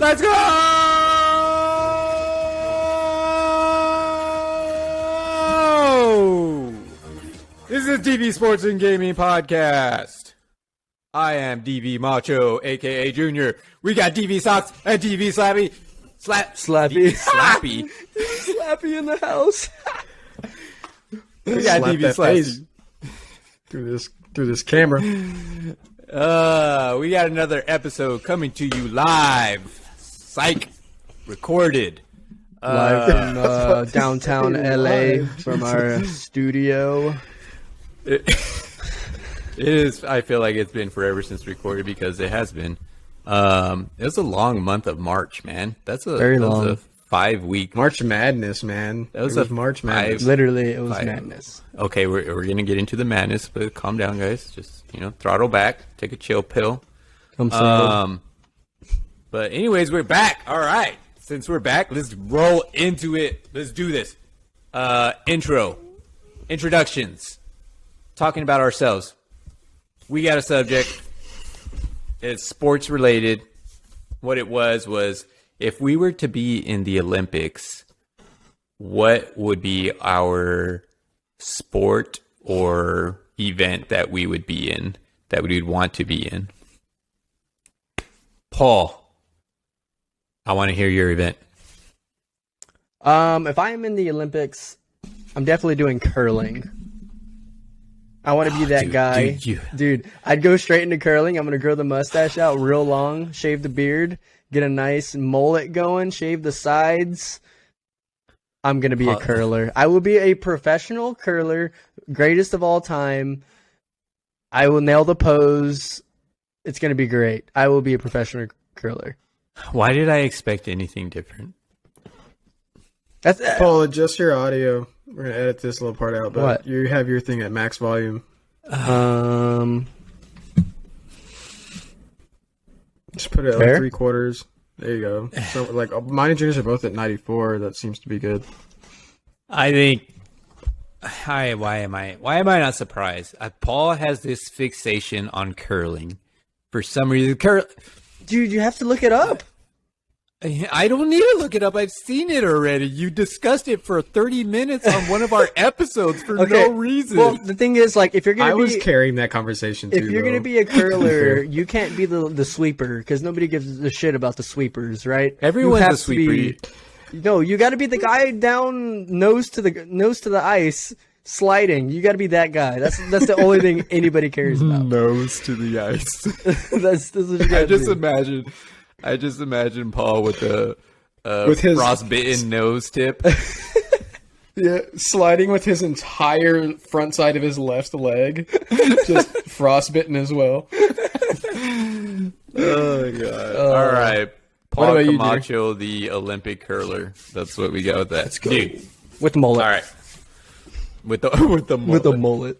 Let's go! This is DV Sports and Gaming Podcast. I am DV Macho, aka Junior. We got DV Socks and DV Slappy. Slappy. Slappy. Slappy in the house. We got DV Slappy. Through this camera. We got another episode coming to you live. Psych. Recorded. Live from downtown LA from our studio. It is. I feel like it's been forever since recorded because it has been. It was a long month of March, man. That's a very long. A 5-week March Madness, man. That was March Madness. Literally, it was madness. Okay, we're gonna get into the madness, but calm down, guys. Just throttle back, take a chill pill. But anyways, we're back. All right. Since we're back, let's roll into it. Let's do this. Introductions. Talking about ourselves. We got a subject. It's sports related. What it was if we were to be in the Olympics, what would be our sport or event that we would be in, that we would want to be in? Paul, I want to hear your event. If I am in the Olympics, I'm definitely doing curling. I want to be that guy. Dude, I'd go straight into curling. I'm going to grow the mustache out real long, shave the beard, get a nice mullet going, shave the sides. I'm going to be a curler. I will be a professional curler, greatest of all time. I will nail the pose. It's going to be great. I will be a professional curler. Why did I expect anything different? Paul, adjust your audio. We're going to edit this little part out, but what? You have your thing at max volume. Just put it at like 3/4. There you go. So, like, mine and Junior's are both at 94. That seems to be good. I think... Why am I not surprised? Paul has this fixation on curling. For some reason, Dude, you have to look it up. I don't need to look it up. I've seen it already. You discussed it for 30 minutes on one of our episodes for no reason. Well, the thing is, like, if you're gonna I was carrying that conversation too. If you're gonna be a curler, you can't be the sweeper because nobody gives a shit about the sweepers, right? Everyone's a sweeper. No, you got to be the guy down nose to the ice sliding. You got to be that guy. That's the only thing anybody cares about. Nose to the ice. that's what you gotta do. I just imagine Paul with his frostbitten nose tip. Yeah, sliding with his entire front side of his left leg, just frostbitten as well. Oh god! All right, Paul Camacho, the Olympic curler. That's what we got with that. Let's go. Dude. With the mullet. All right, with the mullet. With the mullet.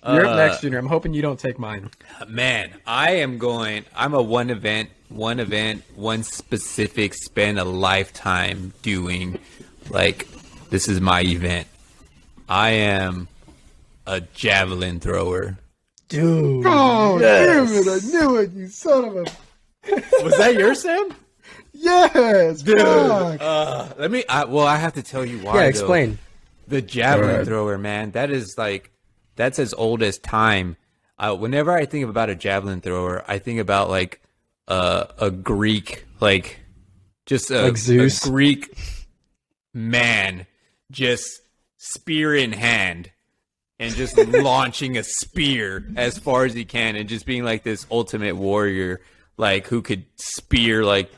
You're up next, Junior. I'm hoping you don't take mine. Man, I'm a one event, one specific, spend a lifetime doing. Like, this is my event. I am a javelin thrower. Dude. Oh, yes. damn it. I knew it, you son of a... Was that your Sam? Yes, dude. Fuck. I have to tell you why. Yeah, explain. The javelin thrower, man. That's as old as time. Whenever I think about a javelin thrower, I think about like a Greek, like just like Zeus. A Greek man, just spear in hand, and just launching a spear as far as he can, and just being like this ultimate warrior, like who could spear like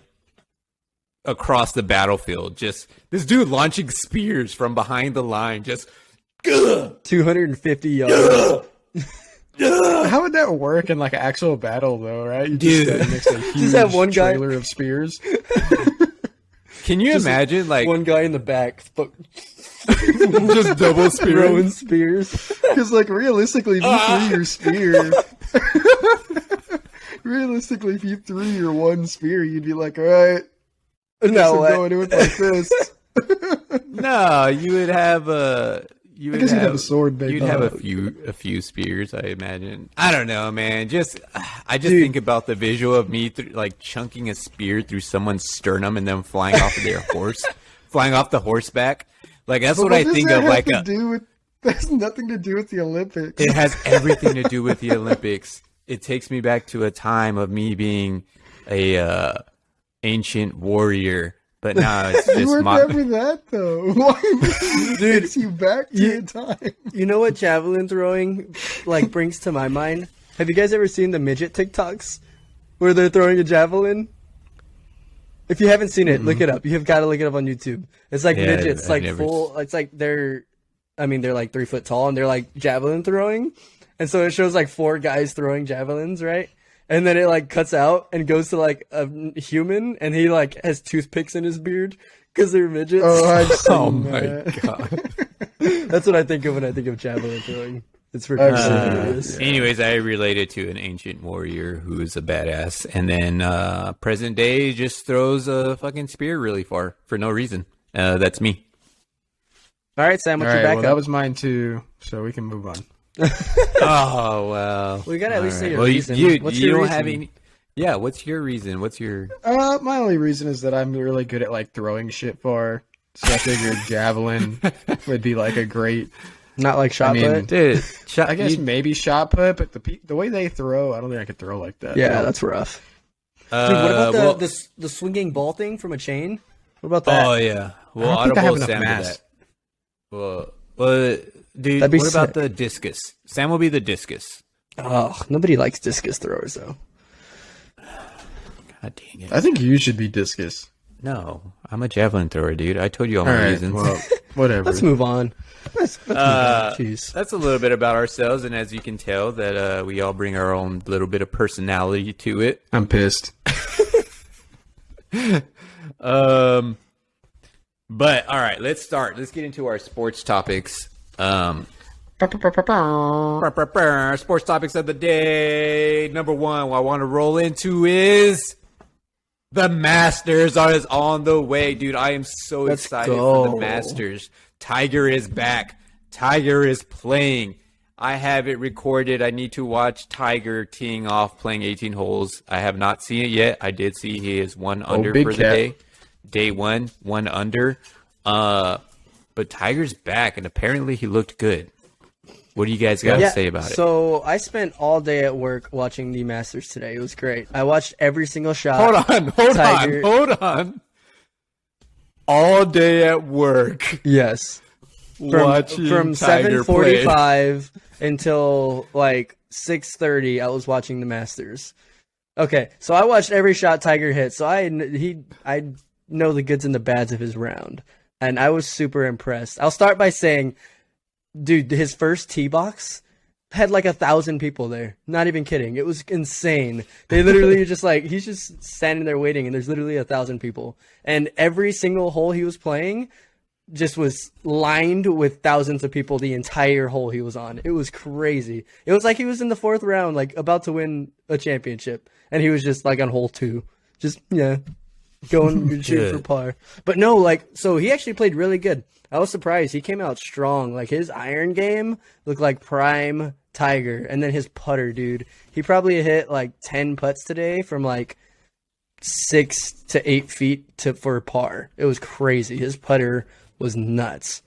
across the battlefield. Just this dude launching spears from behind the line, just. 250 yards. How would that work in like an actual battle, though? Right? You Dude, just next to a huge that one guy trailer of spears. Can you imagine, like one guy in the back, just double throwing spears? Because, like, realistically, if you threw your spear, if you threw your one spear, you'd be like, all right, no, I'm going in with my fist. No, you would have you I would guess he'd have a sword, big You'd have dog. a few spears, I imagine. I don't know, man. I just Dude. think about the visual of me like chunking a spear through someone's sternum and then flying off of their horse, flying off the horseback. Like that's what I does think that of. have Like to do with? That has nothing to do with the Olympics. it has everything to do with the Olympics. It takes me back to a time of me being a ancient warrior. But now it's You just were my. never that though. Why takes you back to your time? You know what javelin throwing like brings to my mind? Have you guys ever seen the midget TikToks where they're throwing a javelin? If you haven't seen it, look it up. You've got to look it up on YouTube. It's like Yeah, midgets, I've like never full. It's like they're like 3 foot tall and they're like javelin throwing, and so it shows like 4 guys throwing javelins, right? And then it like cuts out and goes to like a human, and he like has toothpicks in his beard because they're midgets. Oh, I've seen Oh my that. god. That's what I think of when I think of javelin throwing. It's for I've seen hilarious. Anyways, I related to an ancient warrior who is a badass, and then present day just throws a fucking spear really far for no reason. That's me. All right, Sam, All what's your right, backup? well, that was mine too, so we can move on. Oh well. We gotta at least say your Well, reason. you What's you your don't reason? have any. Yeah, what's your reason? What's your? My only reason is that I'm really good at like throwing shit far, so I figured javelin would be like a great. Not like shot I mean, put? Dude, I guess maybe shot put, but the way they throw, I don't think I could throw like that. Yeah, that's rough. Dude, what about well, the swinging ball thing from a chain? What about that? Oh yeah. Well, I don't think I have audible enough Sam mass. to that. Well, dude, That'd be what about sick. the discus? Sam will be the discus. Oh, nobody likes discus throwers though. God dang it. I think you should be discus. No, I'm a javelin thrower, dude. I told you all All my right, reasons. well, whatever. Let's move on. Let's move on. Jeez. That's a little bit about ourselves, and as you can tell, that we all bring our own little bit of personality to it. I'm pissed. But all right, let's start. Let's get into our sports topics. Sports topics of the day. Number one, what I want to roll into is the Masters is on the way, dude. I am so Let's excited for go. the Masters. Tiger is back. Tiger is playing. I have it recorded. I need to watch Tiger teeing off, playing 18 holes. I have not seen it yet. I did see he is one under big for the cat. day. Day one under. But Tiger's back, and apparently he looked good. What do you guys got to say about it? So I spent all day at work watching the Masters today. It was great. I watched every single shot. Hold Tiger- on. All day at work, Yes. watching From Tiger play. 7:45 until like 6:30, I was watching the Masters. Okay, so I watched every shot Tiger hit. So I know the goods and the bads of his round, and I was super impressed. I'll start by saying, dude, his first tee box had like 1,000 people there. Not even kidding. It was insane. They literally just like, he's just standing there waiting, and there's literally 1,000 people. And every single hole he was playing just was lined with thousands of people the entire hole he was on. It was crazy. It was like he was in the 4th round, like about to win a championship, and he was just like on hole 2. Just, yeah, going shooting for par. But no, like, so he actually played really good. I was surprised. He came out strong. Like, his iron game looked like prime Tiger. And then his putter, dude. He probably hit like 10 putts today from like 6 to 8 feet for par. It was crazy. His putter was nuts.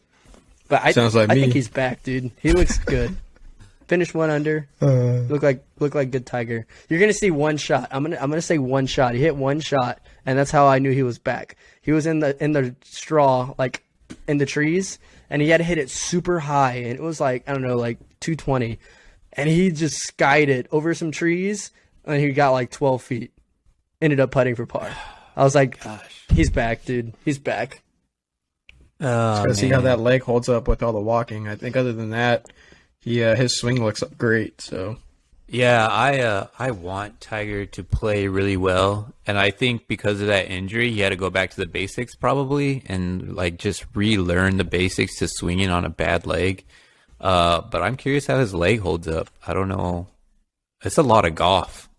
But Sounds like I me. think he's back, dude. He looks good. Finished 1 under. Look like good Tiger. You're gonna see one shot. I'm gonna say one shot. He hit one shot, and that's how I knew he was back. He was in the straw, like in the trees, and he had to hit it super high, and it was like, I don't know, like 220, and he just skied it over some trees, and he got like 12 feet. Ended up putting for par. I was like, he's back, dude. He's back. Gotta see how that leg holds up with all the walking. I think other than that, his swing looks great. So Yeah, I want Tiger to play really well, and I think because of that injury, he had to go back to the basics probably, and like just relearn the basics to swinging on a bad leg. But I'm curious how his leg holds up. I don't know. It's a lot of golf.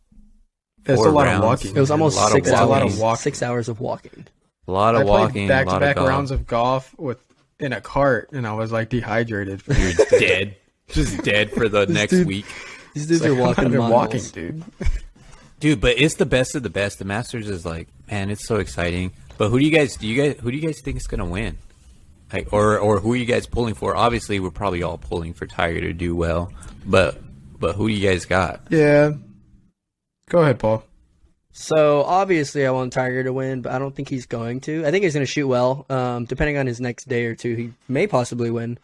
it's a 4 lot rounds. of walking. It was almost A lot of 6 walking. hours. A lot of walking. 6 hours of walking. A lot I of played walking. A lot back-to-back of golf. rounds of golf with in a cart, and I was like dehydrated. For You're dead. Just dead for the next dude- week. These dudes Like, are walking they're miles. walking, dude. Dude, but it's the best of the best. The Masters is like, man, it's so exciting. But who do you guys think is gonna win? Like, or who are you guys pulling for? Obviously, we're probably all pulling for Tiger to do well. But who do you guys got? Yeah. Go ahead, Paul. So obviously, I want Tiger to win, but I don't think he's going to. I think he's going to shoot well. Depending on his next day or two, he may possibly win.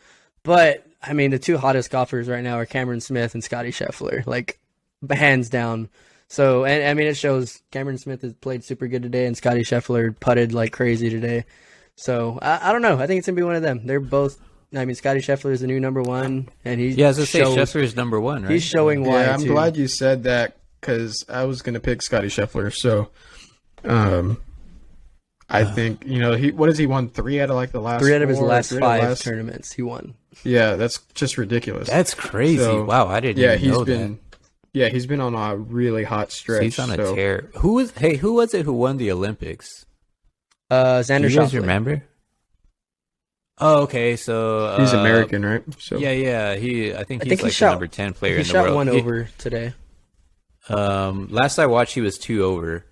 But I mean, the two hottest golfers right now are Cameron Smith and Scotty Scheffler, like hands down. So, and I mean, it shows Cameron Smith has played super good today, and Scotty Scheffler putted like crazy today. So I don't know. I think it's gonna be one of them. They're both. I mean, Scotty Scheffler is the new number one, and he Yeah, as I say, Scheffler is number one, right? he's showing why. Yeah, I'm too. glad you said that because I was gonna pick Scotty Scheffler. So, I think what has he won 3 out of like the last 3 out of his 4, last 3 out of 5 tournaments he won. Yeah, that's just ridiculous. That's crazy. So, Wow, I didn't yeah, even know that. he's been on a really hot stretch. He's on a so- tear. Who was it who won the Olympics? Xander Do you guys Schauffele. remember? Oh, okay. So He's American, right? So Yeah. I think he's like the shot- number 10 player He in the shot world. one over today. Last I watched, he was 2 over.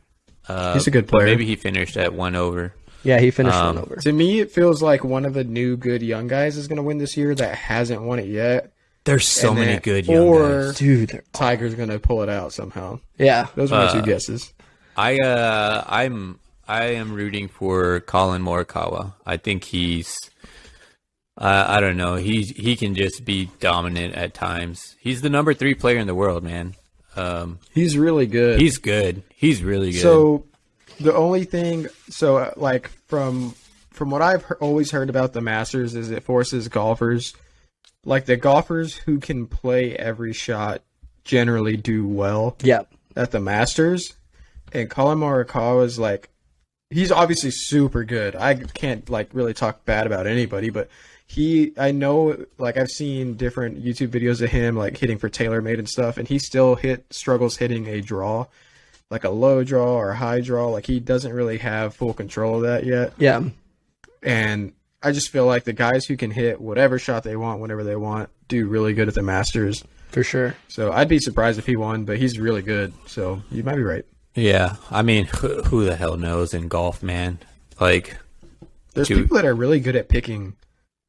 he's a good player. Maybe he finished at 1 over. Yeah, he finished one over. To me, it feels like one of the new good young guys is going to win this year that hasn't won it yet. There's so And many then- good young or- guys. Dude, Tiger's going to pull it out somehow. yeah. Those are my 2 guesses. I am rooting for Colin Morikawa. I think he's I don't know. He can just be dominant at times. He's the number 3 player in the world, man. He's really good. He's good. He's really good. So the only thing, like from what I've always heard about the Masters is it forces golfers, like the golfers who can play every shot generally do well Yeah. at the Masters. And Colin Morikawa is like, he's obviously super good. I can't like really talk bad about anybody, but I know, like I've seen different YouTube videos of him like hitting for TaylorMade and stuff, and he still struggles hitting a draw, like a low draw or a high draw. Like he doesn't really have full control of that yet. Yeah. And I just feel like the guys who can hit whatever shot they want, whenever they want, do really good at the Masters. For sure. So I'd be surprised if he won, but he's really good. So you might be right. yeah, I mean, who the hell knows in golf, man? Like There's Dude. people that are really good at picking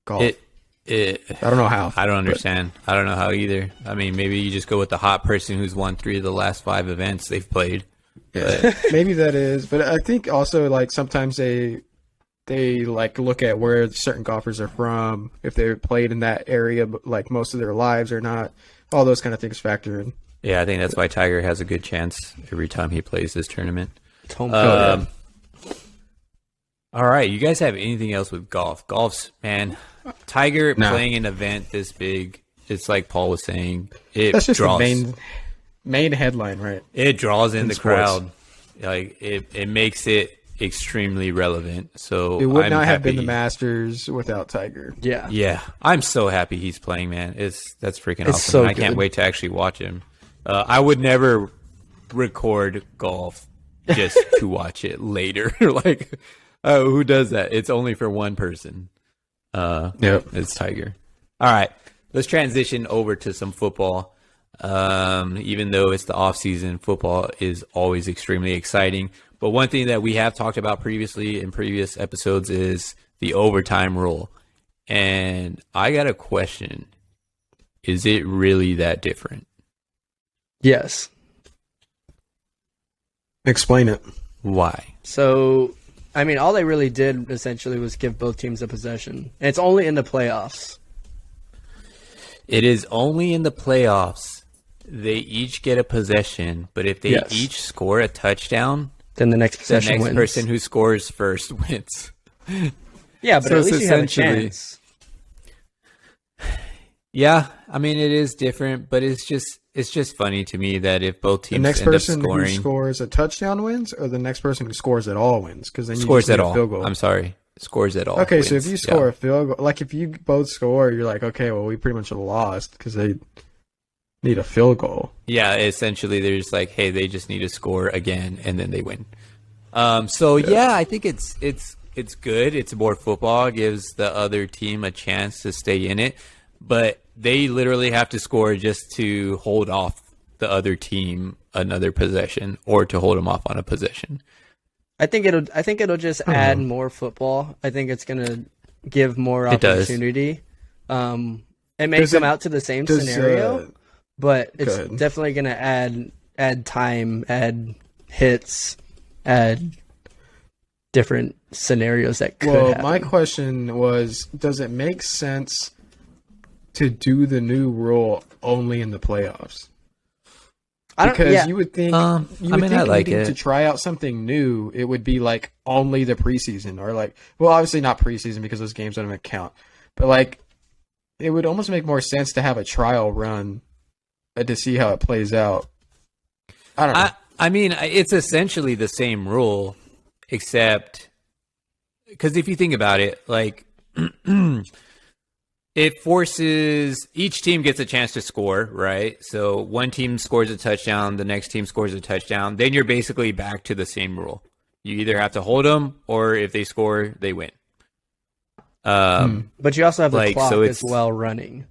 golf. it. I don't know how. I don't understand. I don't know how either. I mean, maybe you just go with the hot person who's won 3 of the last 5 events they've played. Yeah. Maybe that is, but I think also like sometimes they like look at where certain golfers are from, if they played in that area like most of their lives or not. All those kind of things factor in. Yeah, I think that's why Tiger has a good chance every time he plays this tournament. It's home Um, all right, you guys have anything else with golf? Golf's, man, Tiger No. playing an event this big, it's like Paul was saying, it That's just draws. the main headline, right? It draws in the sports. crowd. Like it makes it extremely relevant. So It would I'm not have been happy- the Masters without Tiger. Yeah. Yeah, I'm so happy he's playing, man. That's freaking It's awesome. so I can't good. wait to actually watch him. I would never record golf just to watch it later. Like, who does that? It's only for one person. Yep. It's Tiger. All right, let's transition over to some football. Even though it's the off season, football is always extremely exciting. But one thing that we have talked about previously in previous episodes is the overtime rule. And I got a question. Is it really that different? Yes. Explain it. Why? So, I mean, all they really did essentially was give both teams a possession. And it's only in the playoffs. It is only in the playoffs they each get a possession, but if they Yes. each score a touchdown, Then the next the possession next wins. person who scores first wins. Yeah, but So at least it's you have a essentially- chance. Yeah, I mean it is different, but it's just funny to me that if both The teams next end up person who scoring scores a touchdown wins, or the next person who scores at all wins? Because then you scores just need at a field all. goal. I'm sorry, scores at all. Okay, so wins. if you Yeah. score a field goal, like if you both score, you're like, okay, well, we pretty much lost because they need a field goal. Yeah, essentially they're just like, hey, they just need to score again and then they win. So yeah, I think it's it's good. It's more football. It gives the other team a chance to stay in it. But they literally have to score just to hold off the other team another possession or to hold them off on a possession. I think it'll just add more football. I think it's gonna give more opportunity. It may come out to the same scenario, but it's definitely gonna add time, add hits, add different scenarios that could happen. My question was, does it make sense to do the new rule only in the playoffs? Because you would think, I like it. To try out something new, it would be like only the preseason, or like, well, obviously not preseason because those games don't even count. But like, it would almost make more sense to have a trial run to see how it plays out. I don't know. I mean, it's essentially the same rule, except because if you think about it, like it forces each team gets a chance to score, right? So one team scores a touchdown, the next team scores a touchdown. Then you're basically back to the same rule. You either have to hold them, or if they score, they win. But you also have the clock as well running.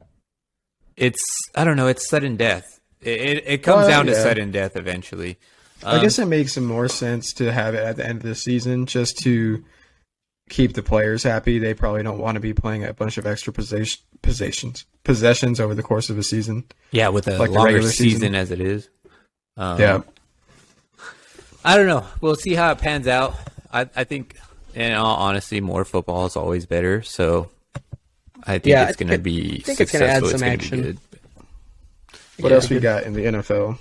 I don't know. It's sudden death. It comes down to sudden death eventually. I guess it makes more sense to have it at the end of the season just to keep the players happy. They probably don't want to be playing a bunch of extra possessions over the course of a season. Yeah, with a longer season as it is. Yeah. I don't know. We'll see how it pans out. I think, in all honesty, more football is always better. So I think it's going to be successful. It's going to add some action. What else we got in the NFL?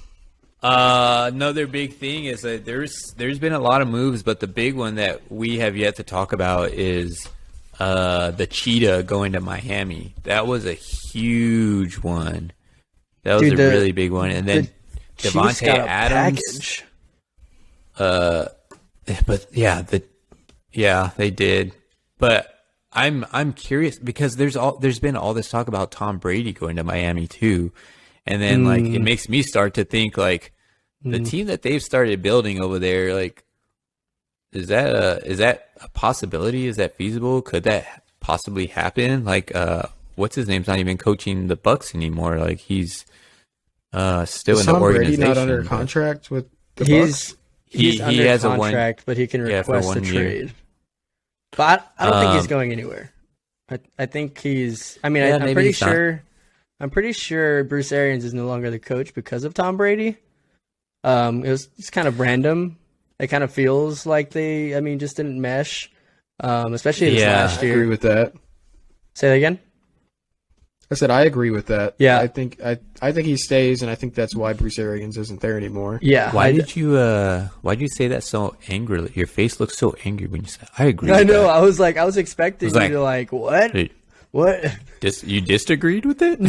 Another big thing is that there's been a lot of moves, but the big one that we have yet to talk about is the Cheetah going to Miami. That was a huge one. That was a really big one. And then Devontae Adams. But yeah, they did. But I'm curious because there's been all this talk about Tom Brady going to Miami too. And then like it makes me start to think like the team that they've started building over there, like is that a possibility? Is that feasible? Could that possibly happen? Like what's his name's not even coaching the Bucks anymore. Like he's still in the organization. Brady not under contract with the Bucks? He's under has contract, but he can request a trade. But I don't think he's going anywhere. I think he's. I mean, I'm pretty sure. I'm pretty sure Bruce Arians is no longer the coach because of Tom Brady. It's kind of random. It kind of feels like they, just didn't mesh, especially this last year. I agree with that. Say that again? I said I agree with that. Yeah. I think he stays, and I think that's why Bruce Arians isn't there anymore. Yeah. Why did you say that so angrily? Your face looks so angry when you said I agree. I know. I was expecting you to like, what? What? You disagreed with it?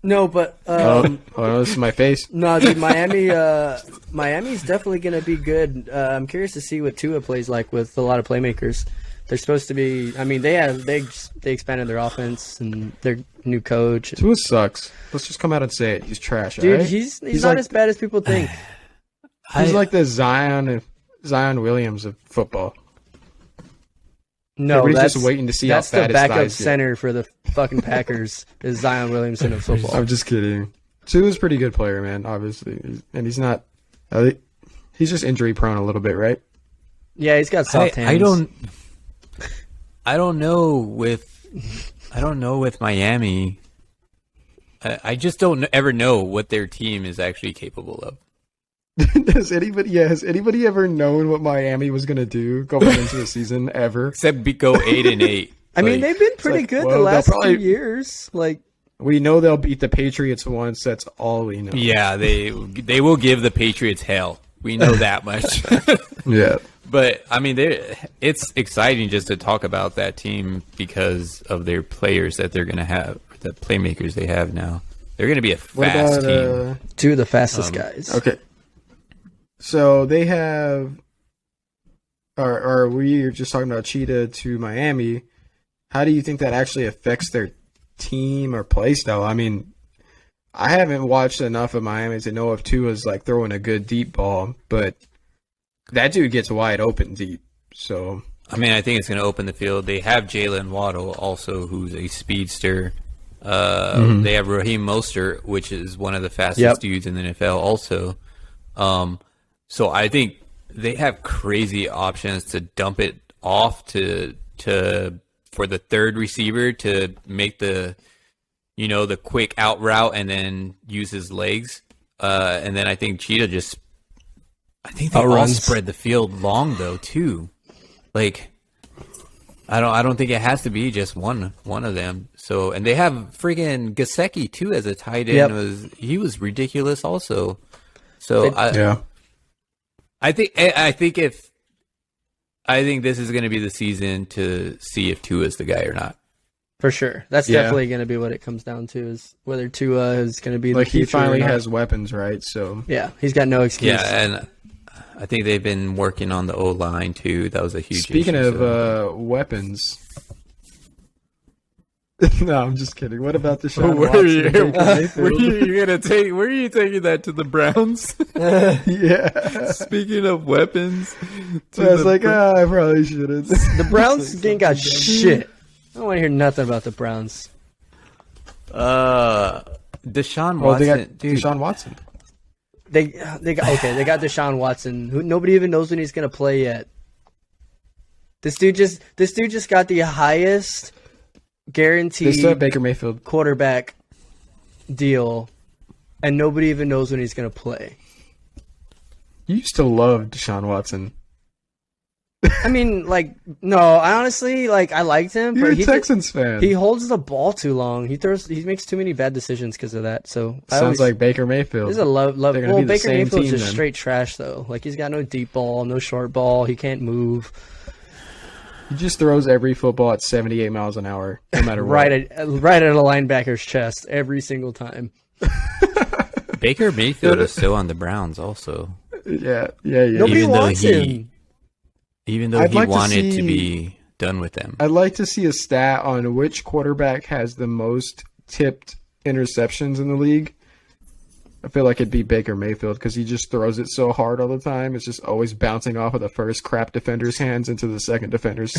No, but no, this is my face. No, dude, Miami's definitely gonna be good. I'm curious to see what Tua plays like with a lot of playmakers. They're supposed to be. I mean, they expanded their offense and their new coach. Tua sucks. Let's just come out and say it. He's trash. Dude, right? he's not like, as bad as people think. He's like the Zion Williams of football. No, everybody's just waiting to see how fat his thighs get. That's the backup center for the fucking Packers is Zion Williamson of football. I'm just kidding. Tua's a pretty good player, man, obviously. And he's not... He's just injury prone a little bit, right? Yeah, he's got soft hands. I don't know with Miami. I just don't ever know what their team is actually capable of. Has anybody ever known what Miami was going to do going into the season ever? Except go 8-8. I mean, they've been pretty good the last few years. Like, we know they'll beat the Patriots once. That's all we know. Yeah, they will give the Patriots hell. We know that much. Yeah. But I mean, it's exciting just to talk about that team because of their players that they're going to have, the playmakers they have now. They're going to be a fast team. Two of the fastest guys. Okay. So they have, or we are just talking about Cheetah to Miami. How do you think that actually affects their team or play style? I mean, I haven't watched enough of Miami to know if Tua's like throwing a good deep ball, but that dude gets wide open deep. So I mean, I think it's going to open the field. They have Jalen Waddle also, who's a speedster. They have Raheem Mostert, which is one of the fastest dudes in the NFL also. So I think they have crazy options to dump it off to for the third receiver to make the quick out route and then use his legs. And then I think Cheetah I think they all spread the field long though too. Like I don't think it has to be just one of them. So, and they have freaking Gesicki too as a tight end. He was ridiculous also. So I think this is going to be the season to see if Tua is the guy or not. For sure. That's definitely going to be what it comes down to, is whether Tua is going to be the future. He finally has weapons, right? So yeah, he's got no excuse. Yeah, and I think they've been working on the O-line too. That was a huge Speaking issue, of weapons. No, I'm just kidding. What about Deshaun where Watson? Where are you taking that to the Browns? Yeah. Speaking of weapons, I was like, I probably shouldn't. The Browns ain't got shit. I don't want to hear nothing about the Browns. Deshaun Watson, they got Deshaun Watson. They got Deshaun Watson, who nobody even knows when he's gonna play yet. This dude just got the highest guaranteed They still have Baker Mayfield quarterback deal, and nobody even knows when he's gonna play. You used to love Deshaun Watson. I mean, I honestly I liked him. You're but a Texans fan. He holds the ball too long. He makes too many bad decisions because of that. So sounds like Baker Mayfield. This is a love. They're gonna Well, be the Baker same Mayfield's team just then. straight trash though. He's got no deep ball, no short ball. He can't move. He just throws every football at 78 miles an hour, no matter what. right at a linebacker's chest every single time. Baker Mayfield is still on the Browns also. Yeah. Nobody Even though wants him. Even though I'd he like to wanted to see- be done with them. I'd like to see a stat on which quarterback has the most tipped interceptions in the league. I feel like it'd be Baker Mayfield because he just throws it so hard all the time. It's just always bouncing off of the first crap defender's hands into the second defender's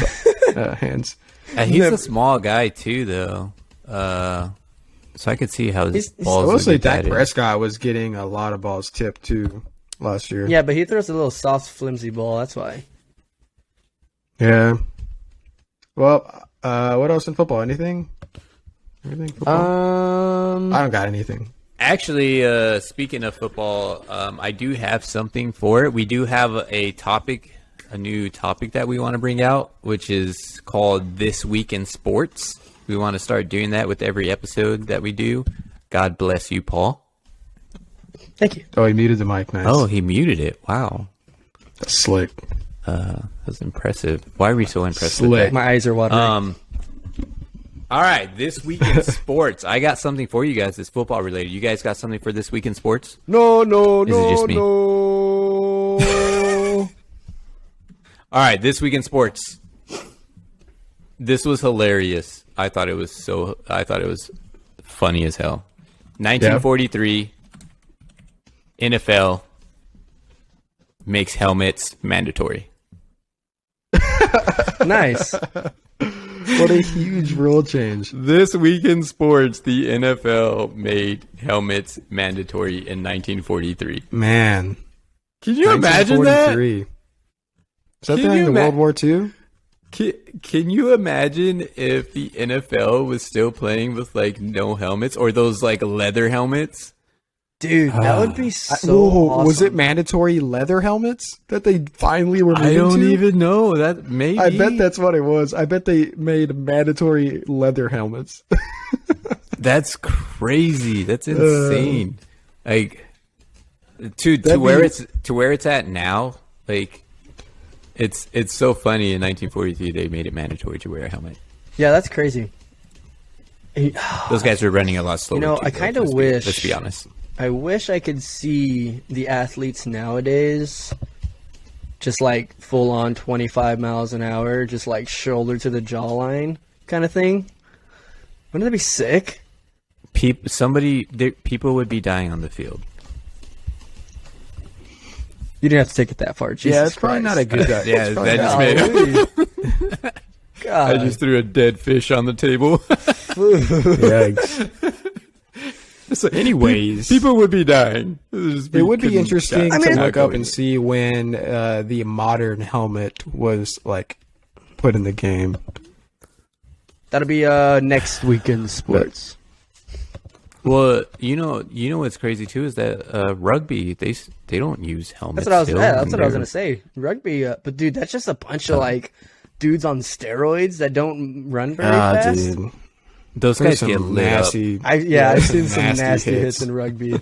hands. And he's a small guy too, though. So I could see how his balls would Mostly be Dak batted. Prescott was getting a lot of balls tipped too last year. Yeah, but he throws a little soft, flimsy ball. That's why. Yeah. Well, what else in football? Anything? Anything football? I don't got anything. Actually, speaking of football, I do have something for it. We do have a new topic that we want to bring out, which is called This Week in Sports. We want to start doing that with every episode that we do. God bless you, Paul. Thank you. Oh, he muted the mic. Nice. Oh, he muted it. Wow. That's slick. That's impressive. Why are we so impressed Slick. with that? My eyes are watering. All right, This Week in Sports. I got something for you guys that's football related. You guys got something for This Week in Sports? No. Is it just me? All right, This Week in Sports. This was hilarious. I thought it was funny as hell. 1943, NFL makes helmets mandatory. Nice. What a huge rule change. This Week in Sports, the NFL made helmets mandatory in 1943. Man. Can you imagine that? 1943. Is that Can during you the World War II? Can you imagine if the NFL was still playing with no helmets or those leather helmets? Dude, that would be so awesome. Was it mandatory leather helmets that they finally were moving I don't to? even know. That maybe. I bet that's what it was. I bet they made mandatory leather helmets. That's crazy. That's insane. To That'd where be- where it's at now, it's so funny. In 1943, they made it mandatory to wear a helmet. Yeah, that's crazy. Those guys were running a lot slower. too, I though, kind of let's wish. Let's be honest. I wish I could see the athletes nowadays just full on 25 miles an hour, just shoulder to the jawline kind of thing. Wouldn't that be sick? People would be dying on the field. You didn't have to take it that far. Jesus Yeah, it's probably not a Christ. good. Yeah, it's probably that not- just made. Golly. God. I just threw a dead fish on the table. Yikes. So, Anyways. people would be dying. It would be interesting I mean, to look up and see when the modern helmet was like put in the game. That'll be next weekend sports. Well, you know what's crazy too is that rugby they don't use helmets. That's what I was. still, Yeah, that's and what I was they're- gonna say. Rugby, but dude, that's just a bunch of like dudes on steroids that don't run very fast. Dude. Those There's guys some get lit up. nasty. I've seen some nasty nasty hits hits. in rugby.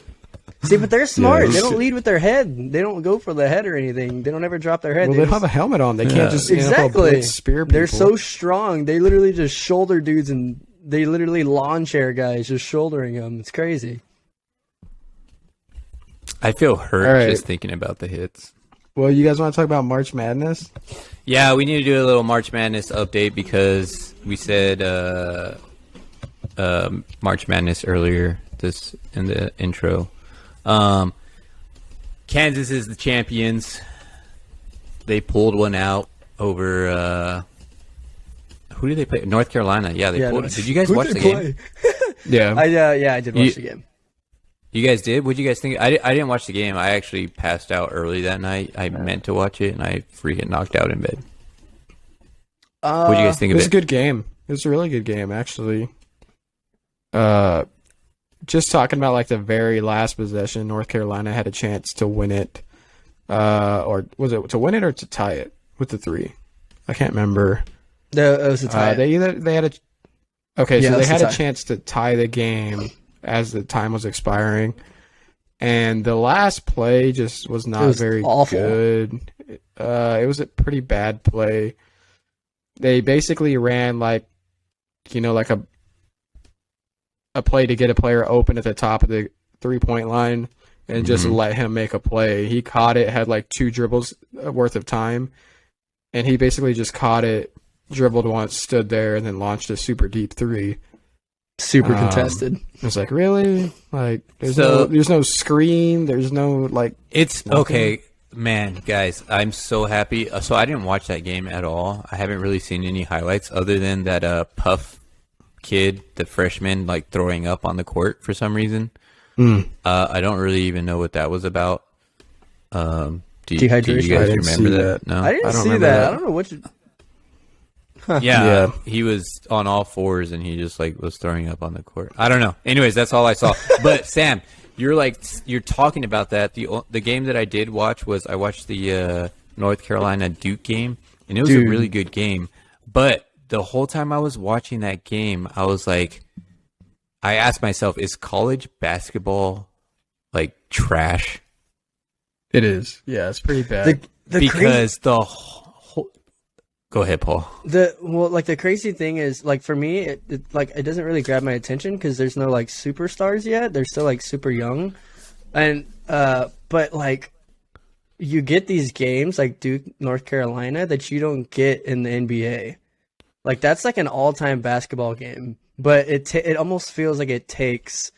See, but they're smart. Yeah, They don't shit. lead with their head. They don't go for the head or anything. They don't ever drop their head. Well, They they have a helmet on. They can't just exactly. blitz spear people. They're so strong. They literally just shoulder dudes and they literally lawn chair guys just shouldering them. It's crazy. I feel hurt All right. just thinking about the hits. Well, you guys want to talk about March Madness? Yeah, we need to do a little March Madness update because we said March Madness earlier this in the intro. Kansas is the champions. They pulled one out over who did they play? North Carolina. Yeah, they pulled it. Did you guys watch the game? Yeah. I did watch the game. You guys did? What did you guys think? I didn't watch the game. I actually passed out early that night. I meant to watch it, and I freaking knocked out in bed. What did you guys think It of was it? a good game. It was a really good game, actually. Just talking about like the very last possession, North Carolina had a chance to win it. Or was it to win it or to tie it with the three? I can't remember. It was a tie. They had a okay, Yeah, so it they was a had a tie. chance to tie the game as the time was expiring, and the last play just was not was very awful. good. It was a pretty bad play. They basically ran like like a play to get a player open at the top of the 3-point line and just let him make a play. He caught it, had like 2 dribbles worth of time, and he basically just caught it, dribbled once, stood there, and then launched a super deep 3. Super contested. I was like, really? Like, there's So- no screen, there's no like. It's okay, man, guys. I'm so happy. So I didn't watch that game at all. I haven't really seen any highlights other than that Puff kid, the freshman, like throwing up on the court for some reason. I don't really even know what that was about. Do you Dehydration? guys I didn't remember see that? that. No. I didn't I don't see remember that. that. I don't know what. Yeah, Yeah. he was on all fours and he just like was throwing up on the court. I don't know. Anyways, that's all I saw. But Sam, you're talking about that. The game that I did watch was I watched the North Carolina Duke game, and it was Dude. a really good game. But the whole time I was watching that game, I was like, I asked myself, is college basketball like trash? It is. Yeah, it's pretty bad. The Because the whole. Go ahead, Paul. the crazy thing is like for me it doesn't really grab my attention because there's no like superstars yet. They're still like super young, and but like you get these games like Duke, North Carolina that you don't get in the NBA. Like that's like an all-time basketball game, but it almost feels like it takes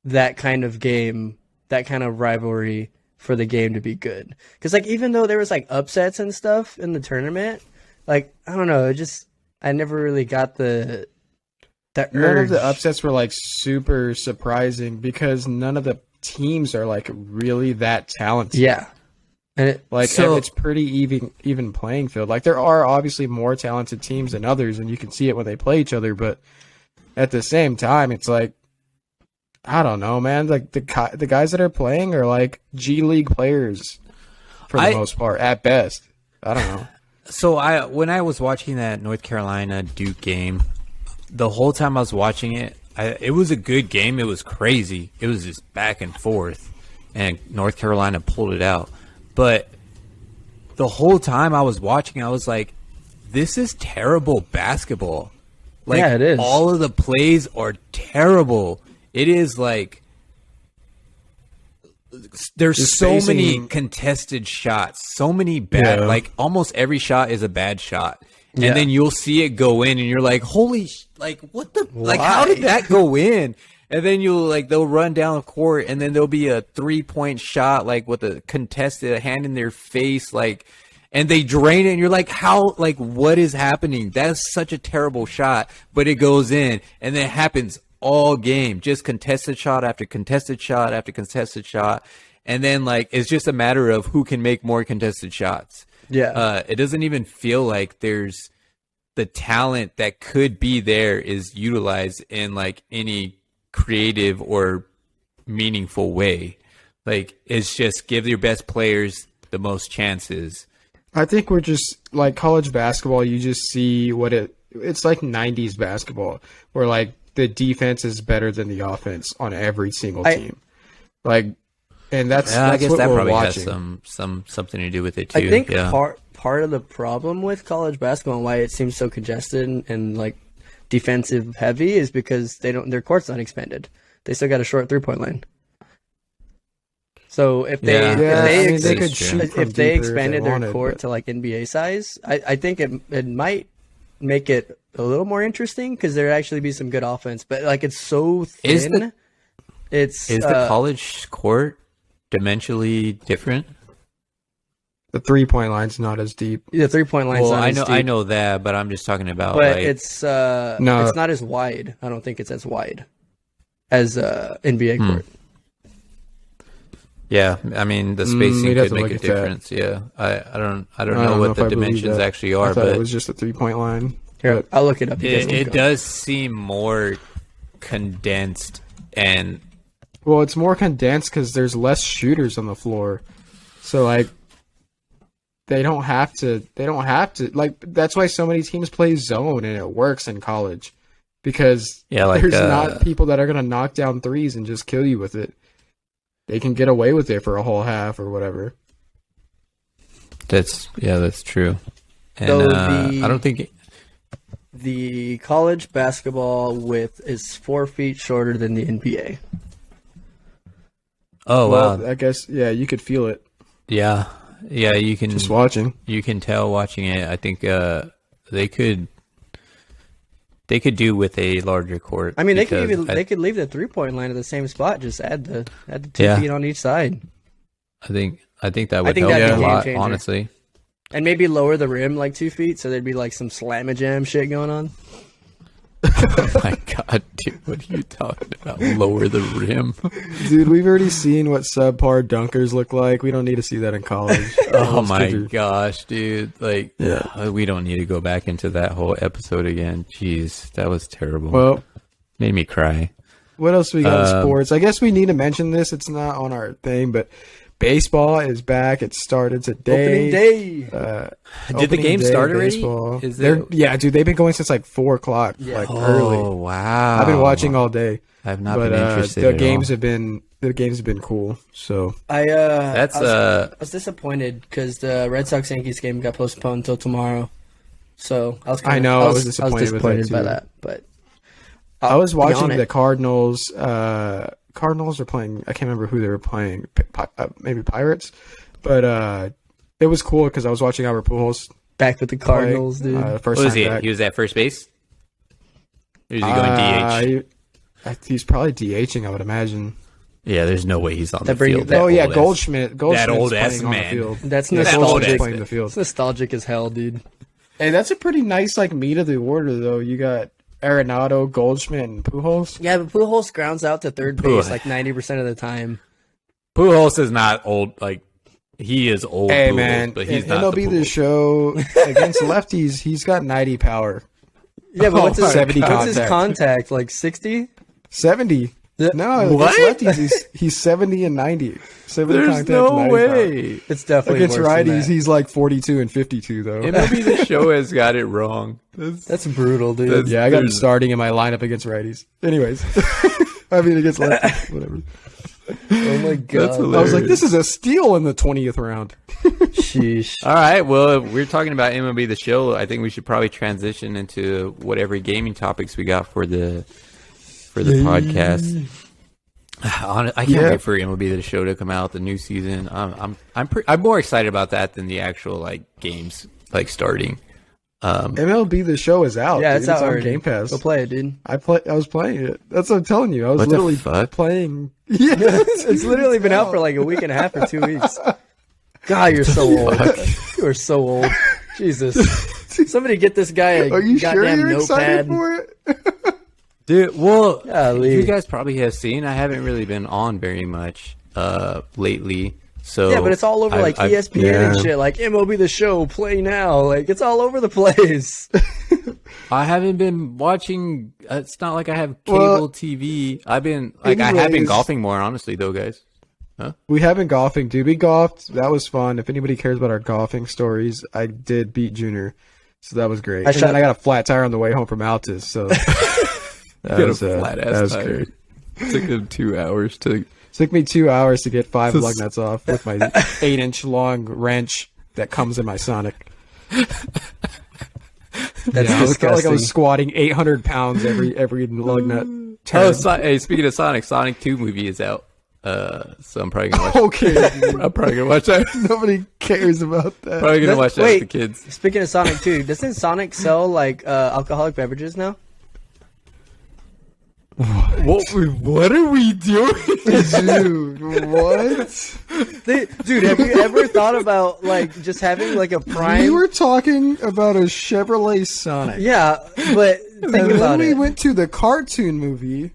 that kind of game, that kind of rivalry for the game to be good. Because like even though there was like upsets and stuff in the tournament, like I don't know, I never really got the None urge. of the upsets were like super surprising because none of the teams are like really that talented. Yeah, and Like So- it's pretty even playing field. Like there are obviously more talented teams than others, and you can see it when they play each other. But at the same time, it's like I don't know, man. Like the guys that are playing are like G League players for the most part, at best. I don't know. So when I was watching that North Carolina Duke game, the whole time I was watching it, it was a good game. It was crazy. It was just back and forth, and North Carolina pulled it out. But the whole time I was watching, I was like, "This is terrible basketball." Like, Yeah, it is. all of the plays are terrible. It is like there's Just so many facing- contested shots, so many bad. Yeah. Like almost every shot is a bad shot, and Yeah. then you'll see it go in, and you're like, "Holy, like what the, like how Why? did that go in?" and then they'll run down the court, and then there'll be a 3-point shot, like with a contested hand in their face, like, and they drain it, and you're like, how, like, what is happening? That's such a terrible shot, but it goes in, and then it happens all game, just contested shot after contested shot after contested shot, and then, like, it's just a matter of who can make more contested shots. Yeah. It doesn't even feel like there's the talent that could be there is utilized in, like, any creative or meaningful way. Like, it's just give your best players the most chances. I think we're just like college basketball. You just see what it's like 90s basketball, where like the defense is better than the offense on every single team. Like, and that's I guess what that we're probably watching. has something to do with it too. I think yeah. part of the problem with college basketball and why it seems so congested and like defensive heavy is because their court's not expanded. They still got a short 3-point line. So if they expanded their court to like NBA size, I think it might make it a little more interesting because there'd actually be some good offense. But like it's so thin. Is the college court dimensionally different? The 3-point line's not as deep. The 3-point line's not as deep. I know that, but I'm just talking about. But like, it's not as wide. I don't think it's as wide as NBA court. Yeah, I mean the spacing could make a difference. That. Yeah, I don't know what the dimensions actually are, but it was just a 3-point line. Here, I'll look it up. It does seem more condensed and. Well, it's more condensed because there's less shooters on the floor, so like they don't have to. Like that's why so many teams play zone and it works in college because there's not people that are gonna knock down threes and just kill you with it. They can get away with it for a whole half or whatever. That's true. And So I don't think the college basketball width is 4 feet shorter than the NBA. Oh well, wow! I guess you could feel it. Yeah, you can just watching. You can tell watching it. I think they could do with a larger court. I mean, they could leave the 3-point line at the same spot. Just add the 2 feet on each side. I think that would help that'd a be a lot, game changer. honestly. And maybe lower the rim like 2 feet, so there'd be like some slam-a-jam shit going on. Oh my god, dude, what are you talking about? Lower the rim? Dude, we've already seen what subpar dunkers look like. We don't need to see that in college. Oh my gosh, dude. Like, we don't need to go back into that whole episode again. Jeez, that was terrible. Well, made me cry. What else we got in sports? I guess we need to mention this. It's not on our thing, but baseball is back. It started today. Opening day. Did the game start already? Yeah, dude, they've been going since like 4:00, like early. Oh wow! I've been watching all day. I've not been interested. The games have been cool. So I was disappointed because the Red Sox Yankees game got postponed until tomorrow. So I was disappointed by that. But I was watching the Cardinals. Cardinals are playing. I can't remember who they were playing. Maybe Pirates, but it was cool because I was watching Albert Pujols back with the Cardinals, dude. First what was time he? back. He was at first base. Or is he going DH? He's probably DHing, I would imagine. Yeah, there's no way he's on the field. Goldschmidt. That old ass playing on the man. field. That's nostalgic. Playing the field. It's nostalgic as hell, dude. Hey, that's a pretty nice meat of the order, though. You got Arenado, Goldschmidt, and Pujols. Yeah, but Pujols grounds out to third base like 90% of the time. Pujols is not old. Like, he is old. Hey, Pujols, man, but he's in not MLB The Show against lefties, he's got 90 power. Yeah, but what's his 70 contact? Like 60? 70. No, what? against lefties, he's 70 and 90. 70 There's contact, no 90 way. power. It's definitely Against worse than righties, that. he's like 42 and 52, though. MLB The Show has got it wrong. That's brutal, dude. Yeah, I got him starting in my lineup against righties. Anyways. I mean, against lefties. Whatever. Oh my god. I was like, this is a steal in the 20th round. Sheesh. All right. Well, if we're talking about MLB The Show, I think we should probably transition into whatever gaming topics we got for the podcast. I can't wait for MLB The Show to come out, the new season. I'm more excited about that than the actual games starting. MLB The Show is out. Yeah, dude. it's out on already. Game Pass. Go play it, dude. I was playing it. That's what I'm telling you. I was What the literally fuck? playing. Yeah, It's literally been out for like a week and a half or 2 weeks. God, you're so old. You are so old. Jesus. Somebody get this guy a Are you sure goddamn you're excited notepad. for it? Dude, well, Golly. you guys probably have seen. I haven't really been on very much lately. So Yeah, but it's all over like ESPN and yeah. shit. Like MLB The Show, play now. Like it's all over the place. I haven't been watching. It's not like I have cable Well, TV. I've been like I have been anyways- golfing more, honestly, though, guys. We have been golfing, dude. We golfed. That was fun. If anybody cares about our golfing stories, I did beat Junior, so that was great. And then I got a flat tire on the way home from Altus, so that was tire. great. Took him 2 hours to. Took me 2 hours to get 5 lug nuts off with my 8-inch long wrench that comes in my Sonic. That's I felt like I disgusting. was squatting 800 pounds every lug nut turn. Oh, hey, speaking of Sonic 2 movie is out. So I'm probably gonna watch. Okay, I'm probably gonna watch that. nobody cares about that. Probably gonna watch that Wait. with the kids. Speaking of Sonic 2, doesn't Sonic sell like alcoholic beverages now? What are we doing? Dude, what? Dude, have you ever thought about like just having like a prime? We were talking about a Chevrolet Sonic. Yeah, but think And then about we it. went to the cartoon movie.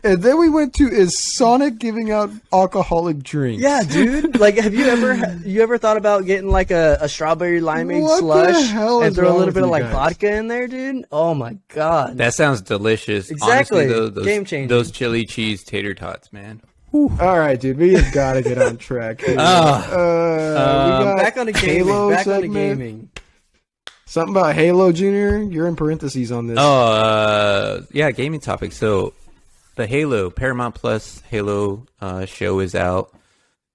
And then we went to is Sonic giving out alcoholic drinks? Yeah, dude. Like, have you ever thought about getting like a strawberry limeade What the slush hell and is throw a wrong little with bit of you like guys? vodka in there, dude? Oh my god. That sounds delicious. Exactly. Honestly, those, Game changing. Those chili cheese tater tots, man. All right, dude. We have got to get on track. Here. We got Back on the gaming. Halo Back on the segment. gaming. Something about Halo Junior. You're in parentheses on this. Oh, yeah, gaming topic. So, the Halo Paramount Plus Halo show is out.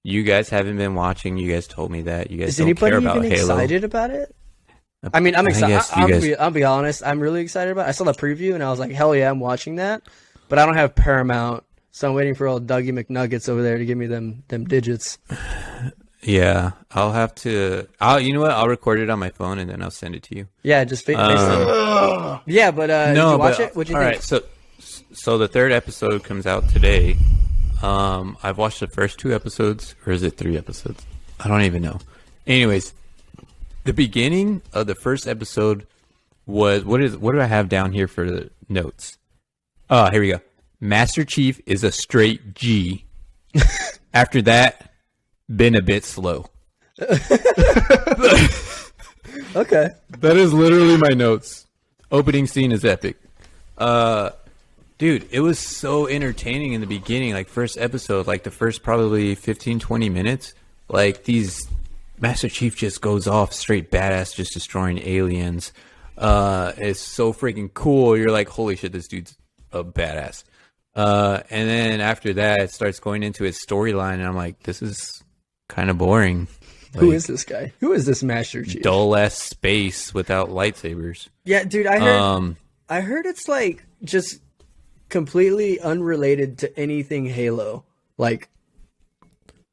You guys haven't been watching. You guys told me that. You guys Is don't anybody care about even Halo. excited about it? I mean, I'm excited. guess you guys- I'll be honest. I'm really excited about it. I saw the preview and I was like, hell yeah, I'm watching that. But I don't have Paramount, so I'm waiting for old Dougie McNuggets over there to give me them digits. Yeah, I'll have to. You know what? I'll record it on my phone and then I'll send it to you. Yeah, just FaceTime. Yeah, but did you watch it? What'd you all think? right, so the third episode comes out today. I've watched the first 2 episodes, or is it 3 episodes? I don't even know. Anyways, the beginning of the first episode was what do I have down here for the notes? Oh, here we go. Master Chief is a straight G. After that, been a bit slow. Okay. That is literally my notes. Opening scene is epic. Dude, it was so entertaining in the beginning, like first episode, like the first probably 15, 20 minutes. Like these Master Chief just goes off straight badass, just destroying aliens. It's so freaking cool. You're like, holy shit, this dude's a badass. And then after that, it starts going into his storyline, and I'm like, this is kind of boring. Who Like, is this guy? Who is this Master Chief? dull ass space without lightsabers? Yeah, dude, I heard it's like just completely unrelated to anything Halo. Like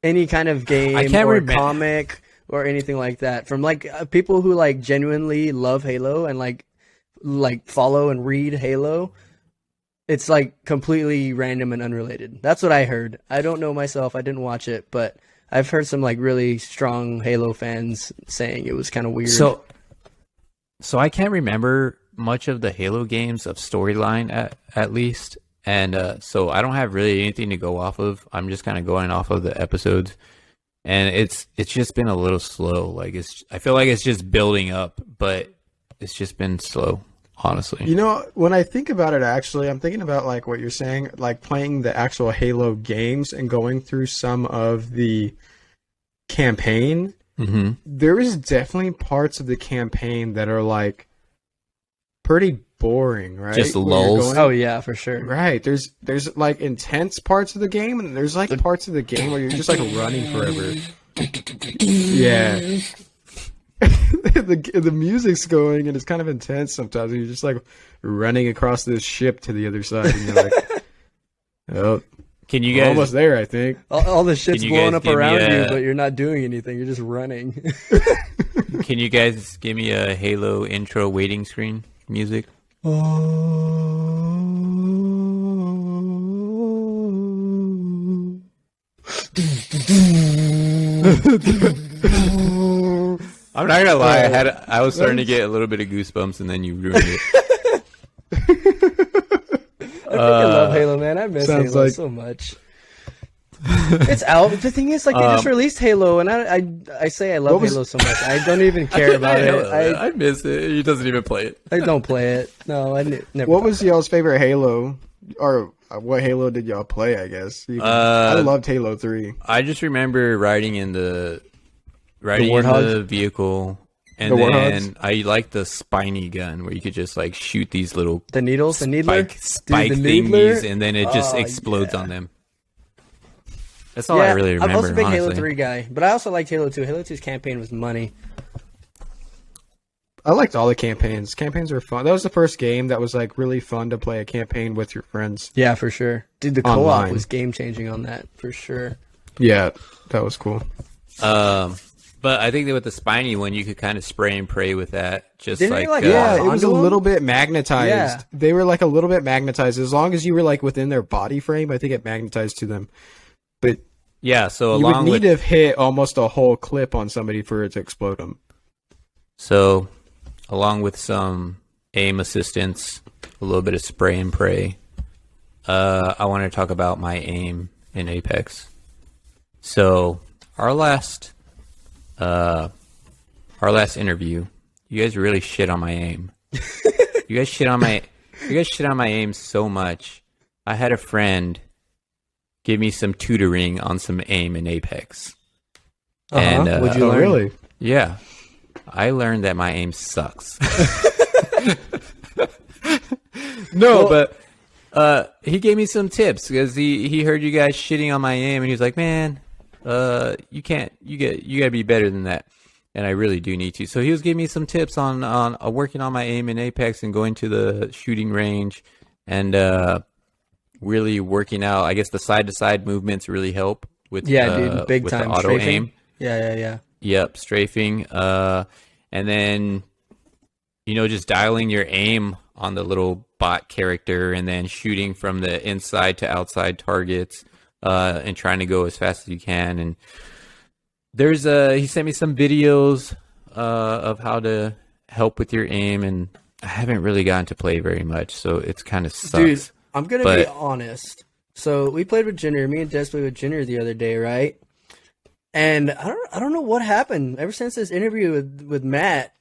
any kind of game I can't or remember. comic or anything like that. From like people who like genuinely love Halo and like follow and read Halo. It's like completely random and unrelated. That's what I heard. I don't know myself. I didn't watch it, but I've heard some like really strong Halo fans saying it was kind of weird. So I can't remember much of the Halo games of storyline at least, and so I don't have really anything to go off of. I'm just kind of going off of the episodes, and it's just been a little slow. Like I feel like it's just building up, but it's just been slow, honestly. You know, when I think about it, actually, I'm thinking about like what you're saying, like playing the actual Halo games and going through some of the campaign. Mm-hmm. There is definitely parts of the campaign that are like pretty boring, right? Just Where you're lulls. going- oh yeah, for sure. Right. There's like intense parts of the game, and there's like parts of the game where you're just like running forever. Yeah. the music's going and it's kind of intense sometimes, and you're just like running across this ship to the other side, and you're like, oh, Can you we're guys? almost there, I think. All the shit's you blowing guys up give me around you, a- but you're not doing anything. You're just running. Can you guys give me a Halo intro waiting screen music? I'm not gonna lie, I was starting to get a little bit of goosebumps, and then you ruined it. I love Halo, man. I miss Sounds Halo like- so much. It's out. The thing is, like, they just released Halo, and I say I love What was- Halo so much. I don't even care about it. I miss it. He doesn't even play it. I don't play it. No, never. What was y'all's favorite Halo, or what Halo did y'all play? I guess I loved Halo 3. I just remember riding in the Warthog? vehicle, and The then Warthogs? I liked the spiny gun where you could just like shoot these little The needles, the needler, spike Dude, the thingies, needler? and then it just Oh, explodes yeah. on them. That's all I really remember. I'm also a big honestly. Halo 3 guy, but I also liked Halo 2. Halo 2's campaign was money. I liked all the campaigns. Campaigns were fun. That was the first game that was like really fun to play a campaign with your friends. Yeah, for sure. Dude, the co-op Online. was game changing on that for sure. Yeah, that was cool. But I think that with the spiny one, you could kind of spray and pray with that. Just Didn't like, they, like, Yeah, lock it was a onto 'em? little bit magnetized. Yeah. They were like a little bit magnetized. As long as you were like within their body frame, I think it magnetized to them. But yeah. So you would along need with to have hit almost a whole clip on somebody for it to explode them. so along with some aim assistance, a little bit of spray and pray. I want to talk about my aim in Apex. So our last interview, you guys really shit on my aim. You guys shit on my aim so much. I had a friend give me some tutoring on some aim in Apex. And What'd you Oh, learn? really? yeah, I learned that my aim sucks. No, but he gave me some tips because he heard you guys shitting on my aim, and he was like, "Man, you gotta be better than that." And I really do need to. So he was giving me some tips on working on my aim in Apex and going to the shooting range and really working out. I guess the side to side movements really help with Dude, big with time the auto strafing. aim. Yeah. Yep, strafing. And then, just dialing your aim on the little bot character and then shooting from the inside to outside targets and trying to go as fast as you can. And he sent me some videos of how to help with your aim, and I haven't really gotten to play very much, so it's kind of sucks. Dude, I'm gonna be But- honest. So we played with Junior. Me and Des played with Junior the other day, right? And I don't know what happened. Ever since this interview with Matt,